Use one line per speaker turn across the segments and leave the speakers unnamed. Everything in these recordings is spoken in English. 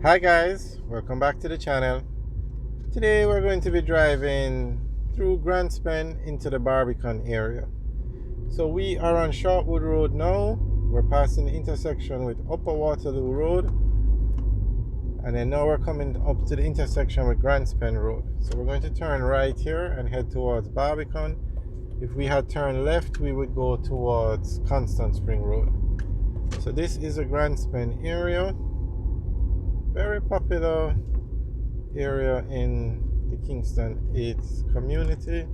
Hi guys, welcome back to the channel. Today we're going to be driving through Grand Spen into the Barbican area. So we are on Shortwood Road now. We're passing the intersection with Upper Waterloo Road, and then now we're coming up to the intersection with Grand Spen Road. So we're going to turn right here and head towards Barbican. If we had turned left, we would go towards Constant Spring Road. So this is a Grand Spen area. Very popular area in the Kingston 8 community.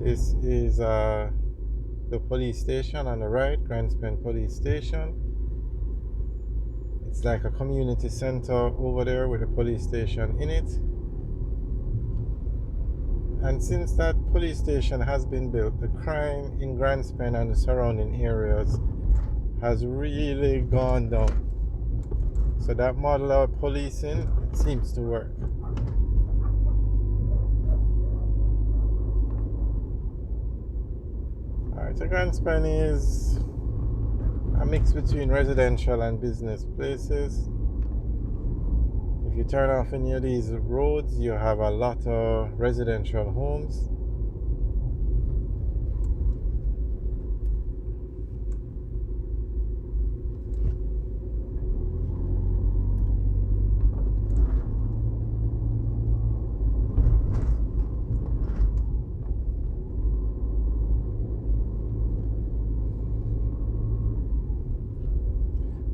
This is the police station on the right, Grand Spen Police Station. It's like a community center over there with a police station in it. And since that police station has been built, the crime in Grand Spen and the surrounding areas has really gone down. So that model of policing, it seems to work. Alright, so Grand Spen is a mix between residential and business places. If you turn off any of these roads, you have a lot of residential homes.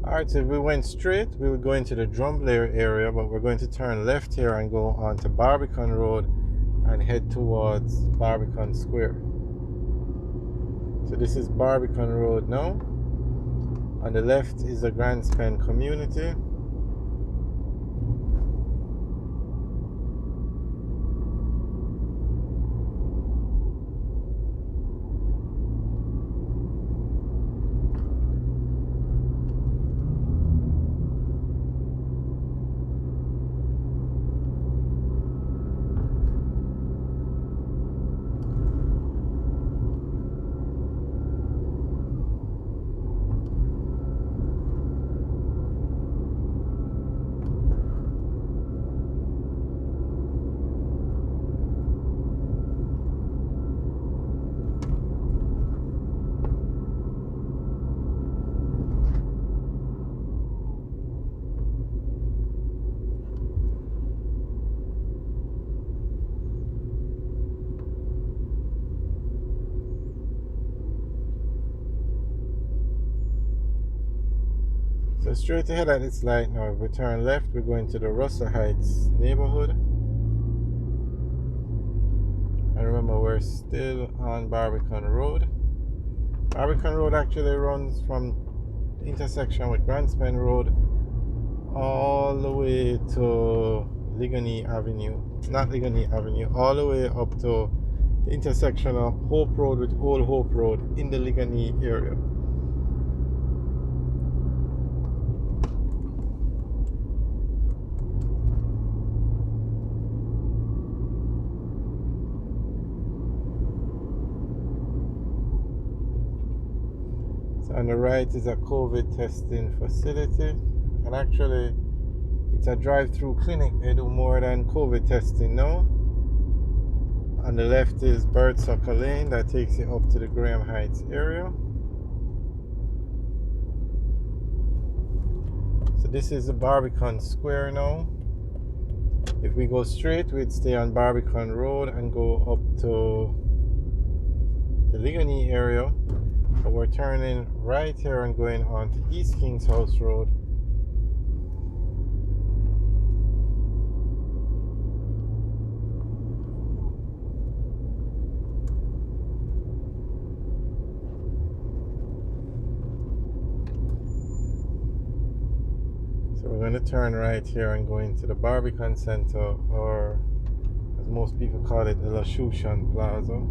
Alright, so if we went straight, we would go into the Drumblair area, but we're going to turn left here and go on to Barbican Road and head towards Barbican Square. So this is Barbican Road now. On the left is the Grand Spen community. So straight ahead at this light now, if we turn left, we're going to the Russell Heights neighborhood. And remember, we're still on Barbican Road. Barbican Road actually runs from the intersection with Grand Spen Road all the way to Ligony Avenue. Not Ligony Avenue, all the way up to the intersection of Hope Road with Old Hope Road in the Ligony area. On the right is a COVID testing facility, and actually it's a drive-through clinic. They do more than COVID testing now. On the left is Birdsucker Lane that takes you up to the Graham Heights area. So this is the Barbican Square now. If we go straight, we'd stay on Barbican Road and go up to the Ligony area. But we're turning right here and going on to East Kings House Road. So we're going to turn right here and go into the Barbican Center, or as most people call it, the La Shushan Plaza.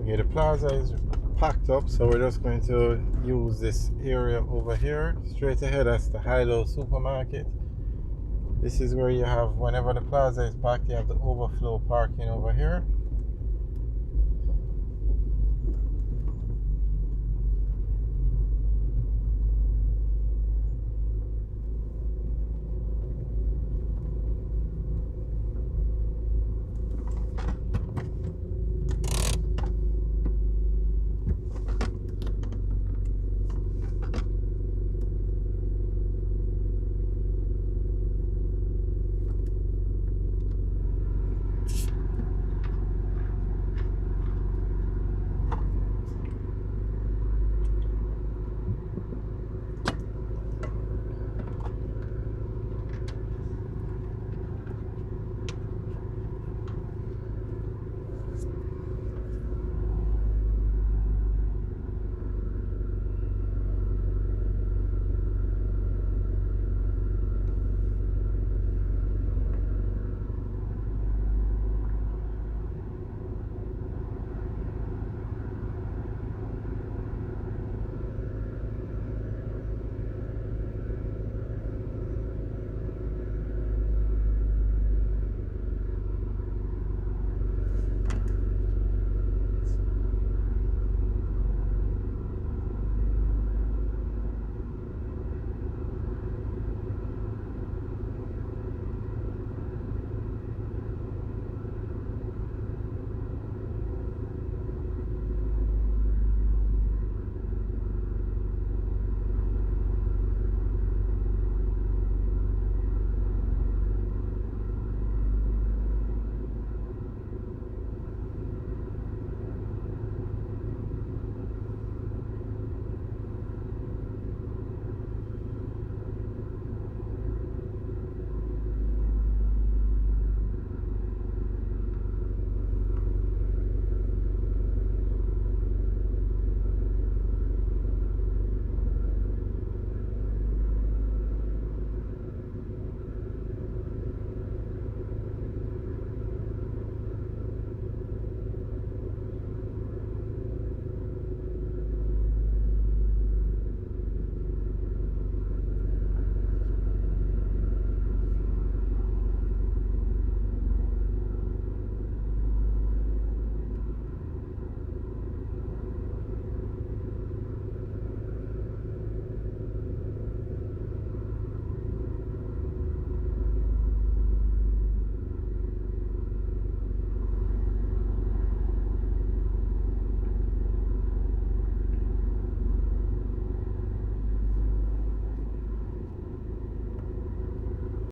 Okay, the plaza is packed up, so we're just going to use this area over here. Straight ahead, that's the Hilo supermarket. This is where you have, whenever the plaza is packed, you have the overflow parking over here.